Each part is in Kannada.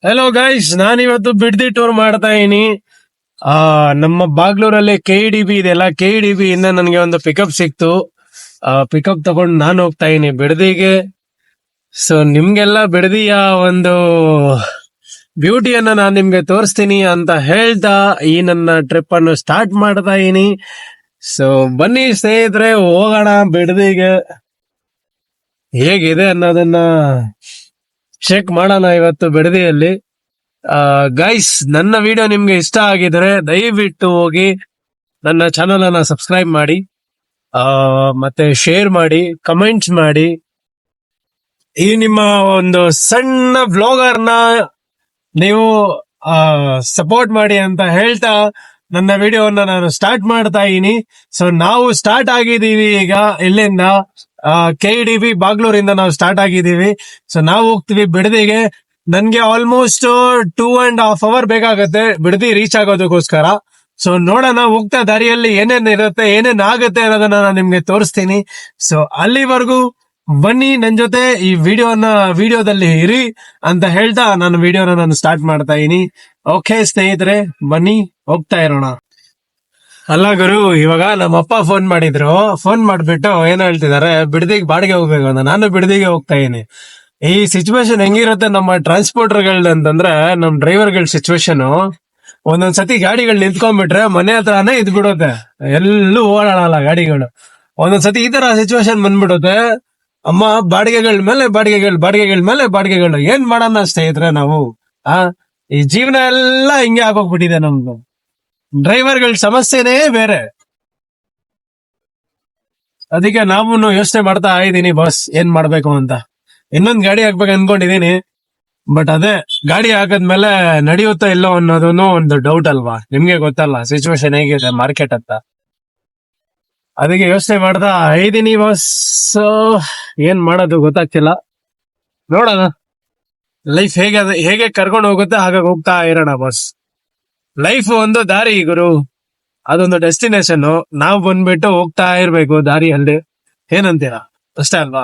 ಹಲೋ ಗೈಸ್, ನಾನಿವತ್ತು ಬಿಡದಿ ಟೂರ್ ಮಾಡ್ತಾ ಇದೀನಿ. ನಮ್ಮ ಬಾಗ್ಲೂರಲ್ಲಿ KEDB ಇದೆಯಲ್ಲ, KEDB ಇಂದ ನನಗೆ ಒಂದು ಪಿಕಪ್ ಸಿಕ್ತು. ಪಿಕಪ್ ತಗೊಂಡು ನಾನು ಹೋಗ್ತಾ ಇದೀನಿ ಬಿಡದಿಗೆ. ಸೊ ನಿಮ್ಗೆಲ್ಲ ಬಿಡದಿಯ ಒಂದು ಬ್ಯೂಟಿಯನ್ನ ನಾನು ನಿಮ್ಗೆ ತೋರಿಸ್ತೀನಿ ಅಂತ ಹೇಳ್ತಾ ಈ ನನ್ನ ಟ್ರಿಪ್ ಅನ್ನು ಸ್ಟಾರ್ಟ್ ಮಾಡ್ತಾ ಇದೀನಿ. ಸೊ ಬನ್ನಿ ಸ್ನೇಹಿತರೆ, ಹೋಗೋಣ ಬಿಡದಿಗೆ. ಹೇಗಿದೆ ಅನ್ನೋದನ್ನ ಚೆಕ್ ಮಾಡೋಣ ಇವತ್ತು ಬಿಡದಿಯಲ್ಲಿ. ಗೈಸ್, ನನ್ನ ವಿಡಿಯೋ ನಿಮ್ಗೆ ಇಷ್ಟ ಆಗಿದ್ರೆ ದಯವಿಟ್ಟು ಹೋಗಿ ನನ್ನ ಚಾನಲ್ ಅನ್ನ ಸಬ್ಸ್ಕ್ರೈಬ್ ಮಾಡಿ, ಮತ್ತೆ ಶೇರ್ ಮಾಡಿ, ಕಮೆಂಟ್ಸ್ ಮಾಡಿ. ಈ ನಿಮ್ಮ ಒಂದು ಸಣ್ಣ ವ್ಲಾಗರ್ನ ನೀವು ಸಪೋರ್ಟ್ ಮಾಡಿ ಅಂತ ಹೇಳ್ತಾ ನನ್ನ ವಿಡಿಯೋವನ್ನ ನಾನು ಸ್ಟಾರ್ಟ್ ಮಾಡ್ತಾ ಇದೀನಿ. ಸೊ ನಾವು ಸ್ಟಾರ್ಟ್ ಆಗಿದ್ದೀವಿ ಈಗ. ಇಲ್ಲಿಂದ KEDB ಬಾಗ್ಲೂರಿಂದ ನಾವು ಸ್ಟಾರ್ಟ್ ಆಗಿದ್ದೀವಿ. ಸೊ ನಾವು ಹೋಗ್ತೀವಿ ಬಿಡದಿಗೆ. ನನ್ಗೆ ಆಲ್ಮೋಸ್ಟ್ 2.5 hours ಬೇಕಾಗತ್ತೆ ಬಿಡದಿ ರೀಚ್ ಆಗೋದಕ್ಕೋಸ್ಕರ. ಸೊ ನೋಡೋಣ, ಹೋಗ್ತಾ ದಾರಿಯಲ್ಲಿ ಏನೇನ್ ಇರುತ್ತೆ, ಏನೇನ್ ಆಗುತ್ತೆ ಅನ್ನೋದನ್ನ ನಾನು ನಿಮ್ಗೆ ತೋರಿಸ್ತೀನಿ. ಸೊ ಅಲ್ಲಿವರೆಗೂ ಬನ್ನಿ ನನ್ ಜೊತೆ ಈ ವಿಡಿಯೋದಲ್ಲಿ ಇರಿ ಅಂತ ಹೇಳ್ತಾ ನಾನು ವಿಡಿಯೋನ ನಾನು ಸ್ಟಾರ್ಟ್ ಮಾಡ್ತಾ ಇದೀನಿ. ಓಕೆ ಸ್ನೇಹಿತರೆ, ಬನ್ನಿ ಹೋಗ್ತಾ ಇರೋಣ. ಅಲ್ಲ ಗುರು, ಇವಾಗ ನಮ್ಮಪ್ಪ ಫೋನ್ ಮಾಡಿದ್ರು. ಫೋನ್ ಮಾಡ್ಬಿಟ್ಟು ಏನ್ ಹೇಳ್ತಿದಾರೆ, ಬಿಡದಿಗೆ ಬಾಡಿಗೆ ಹೋಗ್ಬೇಕು ಅಂತ. ನಾನು ಬಿಡದಿಗೆ ಹೋಗ್ತಾ ಇದೀನಿ. ಈ ಸಿಚುವೇಶನ್ ಹೆಂಗಿರುತ್ತೆ ನಮ್ಮ ಟ್ರಾನ್ಸ್ಪೋರ್ಟರ್ಗಳ್ ಅಂತಂದ್ರೆ, ನಮ್ ಡ್ರೈವರ್ಗಳ ಸಿಚುವೇಶನ್ ಒಂದೊಂದ್ಸತಿ ಗಾಡಿಗಳು ನಿಂತ್ಕೊಂಡ್ಬಿಟ್ರೆ ಮನೆ ಹತ್ರನೇ ಇದ್ ಬಿಡುತ್ತೆ, ಎಲ್ಲೂ ಓಡಾಡಲ್ಲ ಗಾಡಿಗಳು. ಒಂದೊಂದ್ಸತಿ ಈ ತರ ಸಿಚುವೇಶನ್ ಬಂದ್ಬಿಡುತ್ತೆ. ಅಮ್ಮ ಬಾಡಿಗೆಗಳ ಮೇಲೆ ಬಾಡಿಗೆಗಳು ಏನ್ ಮಾಡೋಣ ಸ್ನೇಹಿತರೆ ನಾವು. ಈ ಜೀವನ ಎಲ್ಲ ಹಿಂಗೆ ಆಗೋಗ್ಬಿಟ್ಟಿದೆ ನಮ್ದು. ಡ್ರೈವರ್ಗಳ ಸಮಸ್ಯೆನೇ ಬೇರೆ. ಅದಕ್ಕೆ ನಾವು ಯೋಚನೆ ಮಾಡ್ತಾ ಇದ್ದೀನಿ ಬಾಸ್, ಏನ್ ಮಾಡ್ಬೇಕು ಅಂತ. ಇನ್ನೊಂದ್ ಗಾಡಿ ಹಾಕ್ಬೇಕು ಅನ್ಕೊಂಡಿದೀನಿ. ಬಟ್ ಅದೇ ಗಾಡಿ ಹಾಕದ್ಮೇಲೆ ನಡೆಯುತ್ತಾ ಇಲ್ಲೋ ಅನ್ನೋದನ್ನು ಒಂದು ಡೌಟ್ ಅಲ್ವಾ. ನಿಮ್ಗೆ ಗೊತ್ತಲ್ಲ ಸಿಚುವೇಶನ್ ಹೇಗಿದೆ ಮಾರ್ಕೆಟ್ ಅಂತ. ಅದಕ್ಕೆ ಯೋಚನೆ ಮಾಡ್ತಾ ಇದ್ದೀನಿ ಬಾಸ್. ಏನ್ ಮಾಡೋದು ಗೊತ್ತಾಗ್ತಿಲ್ಲ. ನೋಡೋಣ, ಲೈಫ್ ಹೇಗೆ ಕರ್ಕೊಂಡು ಹೋಗುತ್ತೆ ಹಾಗಾಗಿ ಹೋಗ್ತಾ ಇರೋಣ ಬಾಸ್. ಲೈಫ್ ಒಂದು ದಾರಿ ಗುರು, ಅದೊಂದು ಡೆಸ್ಟಿನೇಷನ್. ನಾವು ಬಂದ್ಬಿಟ್ಟು ಹೋಗ್ತಾ ಇರ್ಬೇಕು ದಾರಿಯಲ್ಲಿ. ಏನಂತೀರಾ? ಅಷ್ಟೇ ಅಲ್ವಾ?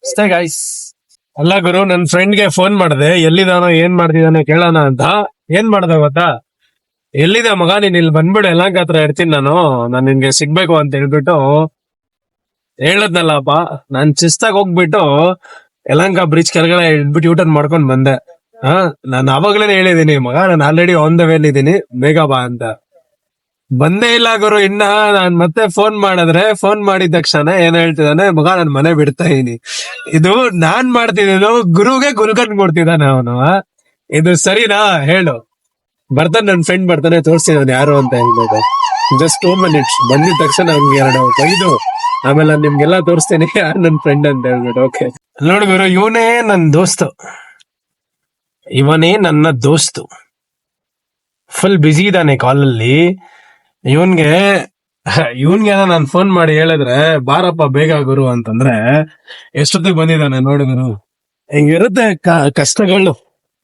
ಅಷ್ಟೇ ಗಾಯ್ಸ್. ಅಲ್ಲ ಗುರು, ನನ್ ಫ್ರೆಂಡ್ಗೆ ಫೋನ್ ಮಾಡಿದೆ, ಎಲ್ಲಿದಾನೋ ಏನ್ ಮಾಡ್ತಿದಾನೆ ಕೇಳೋಣ ಅಂತ. ಏನ್ ಮಾಡ್ದೆ ಗೊತ್ತಾ? ಎಲ್ಲಿದೆ ಮಗ, ನೀನ್ ಇಲ್ಲಿ ಬಂದ್ಬಿಡು, ಯಲಹಂಕ ಹತ್ರ ಇರ್ತೀನಿ ನಾನು ನಿನ್ಗೆ ಸಿಗ್ಬೇಕು ಅಂತ ಹೇಳ್ಬಿಟ್ಟು ಹೇಳದ್ನಲ್ಲಪ್ಪ. ನಾನ್ ಶಿಸ್ತಾಗ ಹೋಗ್ಬಿಟ್ಟು ಯಲಹಂಕ ಬ್ರಿಡ್ಜ್ ಕೆಳಗಡೆ ಇದ್ಬಿಟ್ಟು ಯೂಟರ್ನ್ ಮಾಡ್ಕೊಂಡ್ ಬಂದೆ. ನಾನು ಅವಾಗ್ಲೇನೆ ಹೇಳಿದೀನಿ, ಮಗ ನಾನು ಆಲ್ರೆಡಿ ಆನ್ ದ ವೇಲ್ ಇದೀನಿ, ಬೇಗ ಬಾ ಅಂತ. ಬಂದೇ ಇಲ್ಲ ಗುರು. ಇನ್ನ ನಾನ್ ಮತ್ತೆ ಫೋನ್ ಮಾಡಿದ ತಕ್ಷಣ ಏನ್ ಹೇಳ್ತಿದ್ದಾನೆ, ಮಗ ನಾನ್ ಮನೆ ಬಿಡ್ತಾ ಇದೀನಿ. ಇದು ನಾನ್ ಮಾಡ್ತಿದ್ದೇನು, ಗುರುಗೆ ಗುಲ್ಕನ್ ಕೊಡ್ತಿದ್ದಾನೆ ಅವನು. ಇದು ಸರಿನಾ ಹೇಳು? ಬರ್ತಾನೆ, ನನ್ ಫ್ರೆಂಡ್ ಬರ್ತಾನೆ, ತೋರಿಸ್ತಿದ್ದಾನೆ ಯಾರು ಅಂತ ಹೇಳ್ಬೇಕು. ಜಸ್ಟ್ 2 minutes ಬಂದಿದ ತಕ್ಷಣ ನಮ್ಗೆ 2 ಆಮೇಲೆ ನಾನು ನಿಮ್ಗೆಲ್ಲ ತೋರಿಸ್ತೀನಿ ಯಾರು ನನ್ ಫ್ರೆಂಡ್ ಅಂತ ಹೇಳ್ಬಿಟ್ಟು. ಓಕೆ ನೋಡಿ ಗುರು, ಇವನೇ ನನ್ನ ದೋಸ್ತು. ಫುಲ್ ಬಿಸಿ ಇದ್ದಾನೆ ಕಾಲಲ್ಲಿ. ಇವನ್ಗೆ ನಾನು ಫೋನ್ ಮಾಡಿ ಹೇಳಿದ್ರೆ ಬಾರಪ್ಪ ಬೇಗ ಗುರು ಅಂತಂದ್ರೆ ಎಷ್ಟೊತ್ತಿಗೆ ಬಂದಿದ್ದಾನೆ ನೋಡಿ ಗುರು. ಹಿಂಗಿರುತ್ತೆ ಕಷ್ಟಗಳು.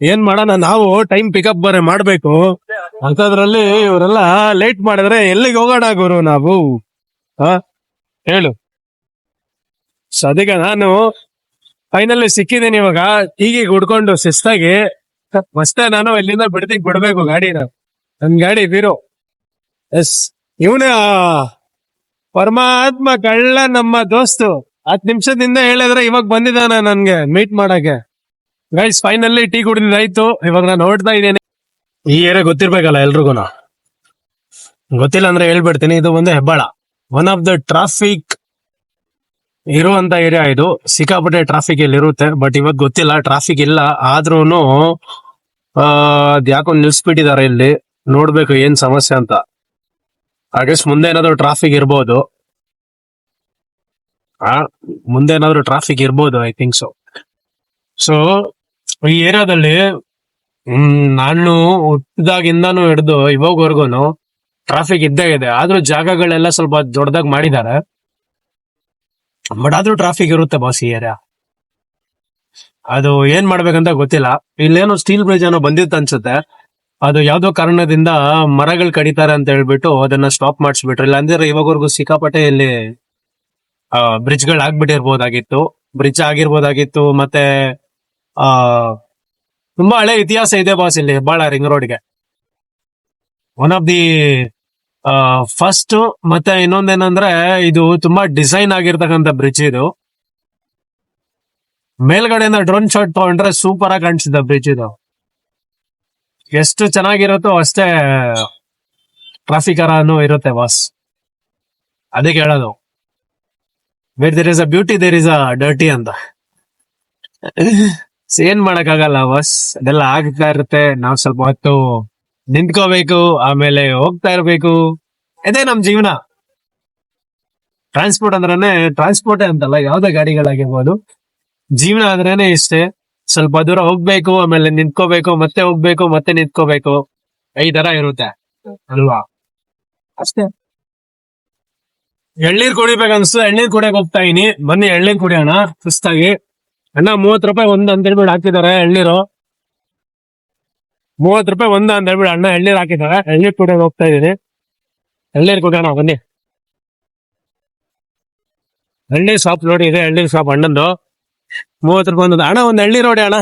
ಏನ್ ಮಾಡೋಣ, ನಾವು ಟೈಮ್ ಪಿಕಪ್ ಮಾಡ್ಬೇಕು ಅಂತದ್ರಲ್ಲಿ ಇವರೆಲ್ಲ ಲೇಟ್ ಮಾಡಿದ್ರೆ ಎಲ್ಲಿಗೆ ಹೋಗೋಣ ಗುರು ನಾವು? ಹೇಳು. ಸೊ ಅದಕ್ಕೆ ನಾನು ಫೈನಲಿ ಸಿಕ್ಕಿದ್ದೀನಿ ಇವಾಗ. ಹೀಗೆ ಹುಡ್ಕೊಂಡು ಶಿಸ್ತಾಗಿ ಮಸ್ತೆ ನಾನು ಇಲ್ಲಿಂದ ಬಿಡ್ಬೇಕು ಗಾಡಿನ. ನನ್ ಗಾಡಿ ಬೀರೋ. ಎಸ್, ಇವನೇ ಪರಮಾತ್ಮ ಕಳ್ಳ, ನಮ್ಮ ದೋಸ್ತು. 10 ನಿಮಿಷದಿಂದ ಹೇಳಿದ್ರೆ ಇವಾಗ ಬಂದಿದ್ದಾನೆ ನನ್ಗೆ ಮೀಟ್ ಮಾಡಕ್ಕೆ. ಗೈಸ್, ಫೈನಲಿ ಟೀ ಕುಡಿದಾಯ್ತು. ಇವಾಗ ನಾನು ಹೊರಡ್ತಾ ಇದ್ದೇನೆ. ಈ ಏರಿಯಾ ಗೊತ್ತಿರ್ಬೇಕಲ್ಲ ಎಲ್ರಿಗೂ. ಗೊತ್ತಿಲ್ಲ ಅಂದ್ರೆ ಹೇಳ್ಬಿಡ್ತೀನಿ. ಇದು ಒಂದು Hebbal, one of the traffic ಇರುವಂತ ಏರಿಯಾ. ಇದು ಸಿಕ್ಕಾಪಟ್ಟೆ ಟ್ರಾಫಿಕ್ ಇಲ್ಲಿ ಇರುತ್ತೆ. ಬಟ್ ಇವಾಗ ಗೊತ್ತಿಲ್ಲ ಟ್ರಾಫಿಕ್ ಇಲ್ಲ, ಆದ್ರೂನು ಯಾಕೋ ನಿಲ್ಸ್ಬಿಟ್ಟಿದ್ದಾರೆ ಇಲ್ಲಿ. ನೋಡ್ಬೇಕು ಏನ್ ಸಮಸ್ಯೆ ಅಂತ. ಹಾಗೆಸ್ ಮುಂದೆ ಏನಾದ್ರು ಟ್ರಾಫಿಕ್ ಇರ್ಬೋದು. I think so. ಸೊ ಈ ಏರಿಯಾದಲ್ಲಿ ನಾನು ಹುಟ್ಟಿದಾಗಿಂದಾನು ಹಿಡಿದು ಇವಾಗವರೆಗೂ ಟ್ರಾಫಿಕ್ ಇದ್ದೇ ಇದೆ. ಆದ್ರೂ ಜಾಗಗಳೆಲ್ಲ ಸ್ವಲ್ಪ ದೊಡ್ಡದಾಗಿ ಮಾಡಿದ್ದಾರೆ. ಬಟ್ ಆದ್ರೂ ಟ್ರಾಫಿಕ್ ಇರುತ್ತೆ ಬಾಸ್ ಈ ಏರಿಯಾ. ಅದು ಏನ್ ಮಾಡ್ಬೇಕಂತ ಗೊತ್ತಿಲ್ಲ. ಇಲ್ಲೇನೋ ಸ್ಟೀಲ್ ಬ್ರಿಡ್ಜ್ ಏನೋ ಬಂದಿತ್ತು ಅನ್ಸುತ್ತೆ. ಅದು ಯಾವ್ದೋ ಕಾರಣದಿಂದ ಮರಗಳು ಕಡಿತಾರೆ ಅಂತ ಹೇಳ್ಬಿಟ್ಟು ಅದನ್ನ ಸ್ಟಾಪ್ ಮಾಡಿಸ್ಬಿಟ್ರು. ಇಲ್ಲ ಅಂದ್ರೆ ಇವಾಗವರೆಗೂ ಸಿಕ್ಕಾಪಟ್ಟೆ ಇಲ್ಲಿ ಬ್ರಿಡ್ಜ್ ಗಳು ಆಗ್ಬಿಟ್ಟಿರ್ಬೋದಾಗಿತ್ತು. ಮತ್ತೆ ತುಂಬಾ ಹಳೆ ಇತಿಹಾಸ ಇದೆ ಬಾಸ್ ಇಲ್ಲಿ ಹೆಬ್ಬಾಳ ರಿಂಗ್ ರೋಡ್ಗೆ. ಒನ್ ಆಫ್ ದಿ ಫಸ್ಟ್ ಮತ್ತೆ ಇನ್ನೊಂದೇನಂದ್ರೆ ಇದು ತುಂಬಾ ಡಿಸೈನ್ ಆಗಿರ್ತಕ್ಕಂಥ ಬ್ರಿಡ್ಜ್ ಇದು. ಮೇಲ್ಗಡೆಯಿಂದ ಡ್ರೋನ್ ಶಾಟ್ ತಗೊಂಡ್ರೆ ಸೂಪರ್ ಆಗಿ ಕಾಣಿಸಿದ ಬ್ರಿಡ್ಜ್ ಇದು. ಎಷ್ಟು ಚೆನ್ನಾಗಿರುತ್ತೋ ಅಷ್ಟೇ ಟ್ರಾಫಿಕ್ ಅನ್ನು ಇರುತ್ತೆ ಬಾಸ್. ಅದಕ್ಕೆ ಹೇಳೋದು where there is a beauty there is a dirty ಅಂತ. ಏನ್ ಮಾಡಕ್ಕಾಗಲ್ಲ ಬಾಸ್, ಅದೆಲ್ಲ ಆಗ್ತಾ ಇರುತ್ತೆ. ನಾವ್ ಸ್ವಲ್ಪ ಹೊತ್ತು ನಿಂತ್ಕೋಬೇಕು, ಆಮೇಲೆ ಹೋಗ್ತಾ ಇರ್ಬೇಕು. ಇದೇ ನಮ್ ಜೀವನ. ಟ್ರಾನ್ಸ್ಪೋರ್ಟ್ ಅಂದ್ರೇನೆ ಟ್ರಾನ್ಸ್ಪೋರ್ಟೇ ಅಂತಲ್ಲ, ಯಾವ್ದೇ ಗಾಡಿಗಳಾಗಿರ್ಬೋದು, ಜೀವನ ಅಂದ್ರೇನೆ ಇಷ್ಟೇ. ಸ್ವಲ್ಪ ದೂರ ಹೋಗ್ಬೇಕು, ಆಮೇಲೆ ನಿಂತ್ಕೋಬೇಕು, ಮತ್ತೆ ಹೋಗ್ಬೇಕು, ಮತ್ತೆ ನಿಂತ್ಕೋಬೇಕು, ಈ ತರ ಇರುತ್ತೆ ಅಲ್ವಾ? ಅಷ್ಟೇ. ಎಳ್ನೀರ್ ಕುಡಿಬೇಕು ಅನ್ಸ್ತು, ಎಳ್ನೀರ್ ಕುಡಿಯಕ್ ಹೋಗ್ತಾ ಇದೀನಿ. ಬನ್ನಿ ಎಳ್ನೀರ್ ಕುಡಿಯೋಣ ಸುಸ್ತಾಗಿ. ಅಣ್ಣ 30 ರೂಪಾಯಿ ಒಂದ್ ಅಂತ ಹೇಳ್ಬಿಟ್ಟು ಹಾಕಿದ್ದಾರೆ ಎಳ್ನೀರು. 30 ರೂಪಾಯಿ ಒಂದ ಅಂತ ಹೇಳ್ಬಿಟ್ಟು ಅಣ್ಣ ಎಳ್ನೀರ್ ಹಾಕಿದ್ದಾರೆ. ಎಳ್ನೀರ್ ಕುಡಿಯಕ್ ಹೋಗ್ತಾ ಇದೀನಿ. ಎಳ್ನೀರ್ ಕುಡಿಯೋಣ ಬನ್ನಿ. ಎಳ್ನೀರ್ ಶಾಪ್ ನೋಡಿ, ಇದೆ ಎಳ್ನೀರ್ ಶಾಪ್ ಅಣ್ಣಂದು. 30 ರೂಪಾಯಿ ಒಂದ್. ಅಣ್ಣ ಒಂದ್ ಎಳ್ನೀರ್ ನೋಡಿ ಅಣ್ಣ,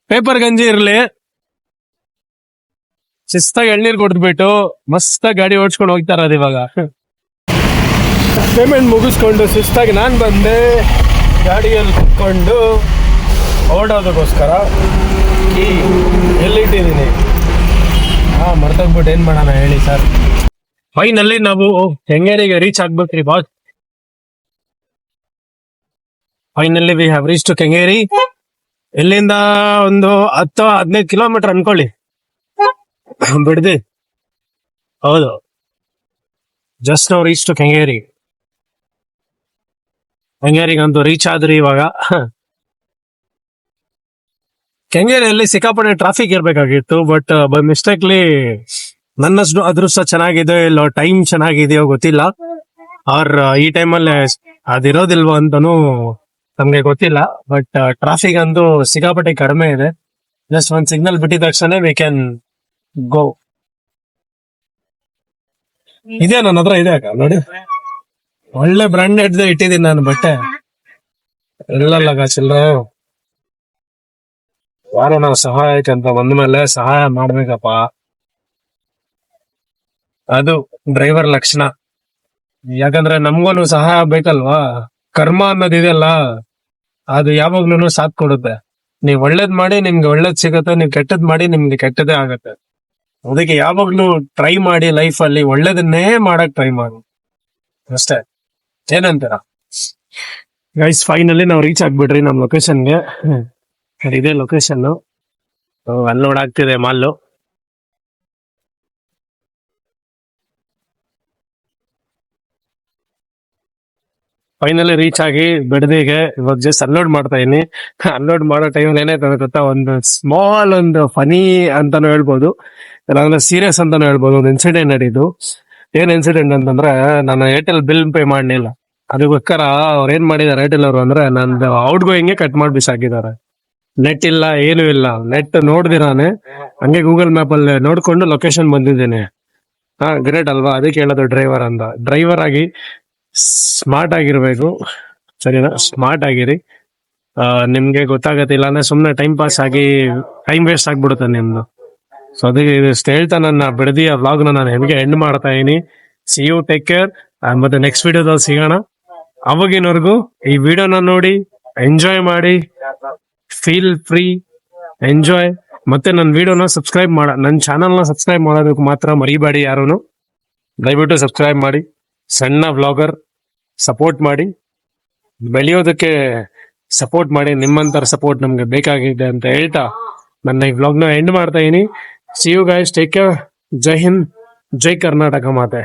ಪೇಪರ್ ಗಂಜಿ ಇರ್ಲಿ. ಶಿಸ್ತಾಗಿ ಎಳ್ನೀರ್ ಕೊಡ್ಬಿಟ್ಟು ಮಸ್ತ್ ಗಾಡಿ ಓಡಿಸ್ಕೊಂಡು ಹೋಗ್ತಾ ಇರೋದು ಇವಾಗ. ಪೇಮೆಂಟ್ ಮುಗಿಸ್ಕೊಂಡು ಶಿಸ್ತಾಗಿ ನಾನ್ ಬಂದೆ ಗಾಡಿಯಲ್ಲಿ ಕುತ್ಕೊಂಡು ಓಡೋದಕ್ಕೋಸ್ಕರ. ಎಲ್ಲಿಟ್ಟಿದ್ದೀನಿ? ಮರ್ತೋಗ್ಬಿಟ್ಟು ಏನ್ ಮಾಡೋಣ ಹೇಳಿ ಸರ್. ಫೈನಲ್ಲಿ ನಾವು ಕೆಂಗೇರಿಗೆ ರೀಚ್ ಆಗ್ಬೇಕ್ರಿ boss. Finally we have reach to Kengeri. ಇಲ್ಲಿಂದ ಒಂದು 10-15 ಕಿಲೋಮೀಟರ್ ಅನ್ಕೊಳ್ಳಿ ಬಿಡ್ದಿ. ಹೌದು, ಜಸ್ಟ್ ನಾವು ರೀಚ್ ಟು ಕೆಂಗೇರಿ. ಕೆಂಗೇರಿಗಂತೂ ರೀಚ್ ಆದ್ರಿ ಇವಾಗ. ಕೆಂಗೇರಿಯಲ್ಲಿ ಸಿಕ್ಕಾಪಟ್ಟೆ ಟ್ರಾಫಿಕ್ ಇರ್ಬೇಕಾಗಿತ್ತು, ಬಟ್ ಬೈ ಮಿಸ್ಟೇಕ್ಲಿ ನನ್ನಷ್ಟು ಅದೃಷ್ಟ ಚೆನ್ನಾಗಿದೆ ಇಲ್ಲೋ ಟೈಮ್ ಚೆನ್ನಾಗಿದೆಯೋ ಗೊತ್ತಿಲ್ಲ, ಆರ್ ಈ ಟೈಮಲ್ಲಿ ಅದಿರೋದಿಲ್ವೋ ಅಂತಾನು ನಮ್ಗೆ ಗೊತ್ತಿಲ್ಲ. ಬಟ್ ಟ್ರಾಫಿಕ್ ಅಂತೂ ಸಿಕ್ಕಾಪಟ್ಟೆ ಕಡಿಮೆ ಇದೆ. ಜಸ್ಟ್ ಒಂದ್ ಸಿಗ್ನಲ್ ಬಿಟ್ಟಿದ ತಕ್ಷಣ ವಿ ಕ್ಯಾನ್ ಗೋ. ಇದೆ ನನ್ನ ಹತ್ರ ಇದೆ ಅಕ್ಕ ನೋಡಿ, ಒಳ್ಳೆ ಬ್ರಾಂಡೆಡ್ ಇಟ್ಟಿದ್ದೀನಿ ನಾನು ಬಟ್ಟೆ. ಇಲ್ಲಲ್ಲ ಚಿಲ್ಲರೆ ಯಾರು ನಾವು ಸಹಾಯಕ್ಕೆ ಅಂತ ಬಂದ್ಮೇಲೆ ಸಹಾಯ ಮಾಡ್ಬೇಕಪ್ಪ. ಅದು ಡ್ರೈವರ್ ಲಕ್ಷಣ. ಯಾಕಂದ್ರೆ ನಮ್ಗೂನು ಸಹಾಯ ಬೇಕಲ್ವಾ. ಕರ್ಮ ಅನ್ನೋದಿದೆಯಲ್ಲ, ಅದು ಯಾವಾಗ್ಲೂ ಸಾಥ್ ಕೊಡುತ್ತೆ. ನೀವ್ ಒಳ್ಳೇದ್ ಮಾಡಿ ನಿಮ್ಗೆ ಒಳ್ಳೇದ್ ಸಿಗತ್ತೆ, ನೀವ್ ಕೆಟ್ಟದ್ ಮಾಡಿ ನಿಮ್ಗೆ ಕೆಟ್ಟದೇ ಆಗತ್ತೆ. ಅದಕ್ಕೆ ಯಾವಾಗ್ಲೂ ಟ್ರೈ ಮಾಡಿ ಲೈಫ್ ಅಲ್ಲಿ ಒಳ್ಳೇದನ್ನೇ ಮಾಡಕ್ ಟ್ರೈ ಮಾಡಿ ಅಷ್ಟೇ. ಏನಂತೀರ ಗೈಸ್? ಫೈನಲಿ ನಾವು ರೀಚ್ ಆಗ್ಬಿಟ್ರಿ ನಮ್ ಲೊಕೇಶನ್ಗೆ. ಇದೇ ಲೊಕೇಶನ್. ಅಲ್ಲಿ ನೋಡಾಗ್ತಿದೆ ಮಾಲ್ಲು. ಫೈನಲಿ ರೀಚ್ ಆಗಿ ಬಿಡದಿಗೆ ಇವಾಗ ಜಸ್ಟ್ ಅನ್ಲೋಡ್ ಮಾಡ್ತಾ ಇದೀನಿ. ಅನ್ಲೋಡ್ ಮಾಡೋ ಟೈಮಲ್ಲಿ ಏನಾಯ್ತು ಗೊತ್ತಾ, ಒಂದು ಸ್ಮಾಲ್ ಒಂದು ಫನಿ ಅಂತಾನು ಹೇಳ್ಬೋದು, ಇಲ್ಲಾಂದ್ರೆ ಸೀರಿಯಸ್ ಅಂತಾನು ಹೇಳ್ಬೋದು. ಒಂದು ಇನ್ಸಿಡೆಂಟ್ ನಡೀತು. ಏನ್ ಇನ್ಸಿಡೆಂಟ್ ಅಂತಂದ್ರೆ, ನಾನು ಏರ್ಟೆಲ್ ಬಿಲ್ ಪೇ ಮಾಡ್ಲಿಲ್ಲ. ಅದಕ್ಕೋಸ್ಕರ ಅವ್ರು ಏನ್ ಮಾಡಿದಾರೆ ಏರ್ಟೆಲ್ ಅವರು ಅಂದ್ರೆ, ನಂದು ಔಟ್ ಗೋಯಿಂಗ್ ಕಟ್ ಮಾಡಿ ಬಿಸಾಕಿದ್ದಾರೆ. ನೆಟ್ ಇಲ್ಲ, ಏನು ಇಲ್ಲ. ನೆಟ್ ನೋಡ್ದಿರಾನೆ ಹಂಗೆ ಗೂಗಲ್ ಮ್ಯಾಪ್ ಅಲ್ಲಿ ನೋಡ್ಕೊಂಡು ಲೊಕೇಶನ್ ಬಂದಿದ್ದೇನೆ. ಗ್ರೇಟ್ ಅಲ್ವಾ? ಅದಕ್ಕೆ ಹೇಳೋದು ಡ್ರೈವರ್ ಅಂತ. ಡ್ರೈವರ್ ಆಗಿ ಸ್ಮಾರ್ಟ್ ಆಗಿರ್ಬೇಕು, ಸರಿನಾ? ಸ್ಮಾರ್ಟ್ ಆಗಿರಿ. ನಿಮ್ಗೆ ಗೊತ್ತಾಗತ್ತೆ, ಇಲ್ಲಾಂದ್ರೆ ಸುಮ್ನೆ ಟೈಮ್ ಪಾಸ್ ಆಗಿ ಟೈಮ್ ವೇಸ್ಟ್ ಆಗ್ಬಿಡುತ್ತೆ ನಿಮ್ದು. ಸೊ ಅದಕ್ಕೆ ಇಷ್ಟು ಹೇಳ್ತಾ ನನ್ನ ಬಿಡದಿಯ ವ್ಲಾಗ್ ನಾನು ಹೆಮ್ಗೆ ಎಂಡ್ ಮಾಡ್ತಾ ಇದೀನಿ. See you, take care. ಮತ್ತೆ ನೆಕ್ಸ್ಟ್ ವಿಡಿಯೋದಲ್ಲಿ ಸಿಗೋಣ. ಅವಾಗಿನವರೆಗೂ ಈ ವಿಡಿಯೋನ ನೋಡಿ ಎಂಜಾಯ್ ಮಾಡಿ, ಫೀಲ್ ಫ್ರೀ, ಎಂಜಾಯ್. ಮತ್ತೆ ನನ್ನ ವಿಡಿಯೋನ ಸಬ್ಸ್ಕ್ರೈಬ್ ನನ್ನ ಚಾನಲ್ನ ಸಬ್ಸ್ಕ್ರೈಬ್ ಮಾಡೋದಕ್ಕೆ ಮಾತ್ರ ಮರಿಬೇಡಿ ಯಾರು. ದಯವಿಟ್ಟು ಸಬ್ಸ್ಕ್ರೈಬ್ ಮಾಡಿ. ಸಣ್ಣ ವ್ಲಾಗರ್, ಸಪೋರ್ಟ್ ಮಾಡಿ, ಬೆಳೆಯೋದಕ್ಕೆ ಸಪೋರ್ಟ್ ಮಾಡಿ. ನಿಮ್ಮಂತರ ಸಪೋರ್ಟ್ ನಮ್ಗೆ ಬೇಕಾಗಿದೆ ಅಂತ ಹೇಳ್ತಾ ನನ್ನ ಈ ವ್ಲಾಗ್ನ ಎಂಡ್ ಮಾಡ್ತಾ ಇದೀನಿ. See you guys, take care. Jai Hind, Jai Karnataka ಮಾತೆ.